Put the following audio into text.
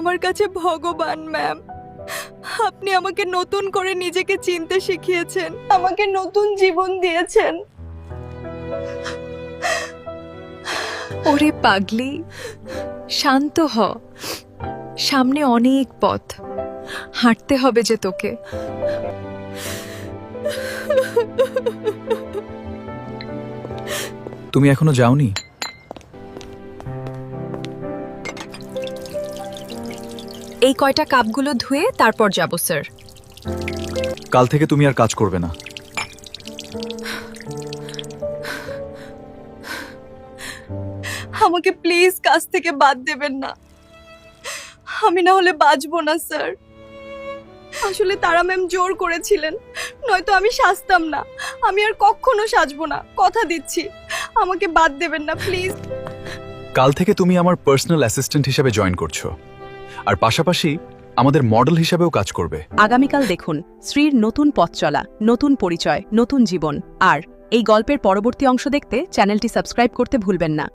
আমার কাছে ভগবান ম্যাম। আপনি আমাকে নতুন করে নিজেকে চিনতে শিখিয়েছেন, আমাকে নতুন জীবন দিয়েছেন। ওরে পাগলি, শান্ত হ। সামনে অনেক পথ হাঁটতে হবে যে তোকে। তুমি এখনো যাওনি? এই কয়টা কাপগুলো ধুয়ে তারপর যাব স্যার। কাল থেকে তুমি আর কাজ করবে না। আমাকে প্লিজ কাজ থেকে বাদ দেবেন না, আমি না হলে বাঁচবো না স্যার। আসলে তারা ম্যাম জোর করেছিলেন, নয়তো আমি সাজতাম না। আমি আর কখনো সাজবো না, কথা দিচ্ছি। আমাকে বাদ দেবেন না প্লিজ। কাল থেকে তুমি আমার পার্সোনাল অ্যাসিস্ট্যান্ট হিসেবে জয়েন করছো, আর পাশাপাশি আমাদের মডেল হিসেবেও কাজ করবে। আগামীকাল দেখুন শ্রীর নতুন পথ চলা, নতুন পরিচয়, নতুন জীবন। আর এই গল্পের পরবর্তী অংশ দেখতে চ্যানেলটি সাবস্ক্রাইব করতে ভুলবেন না।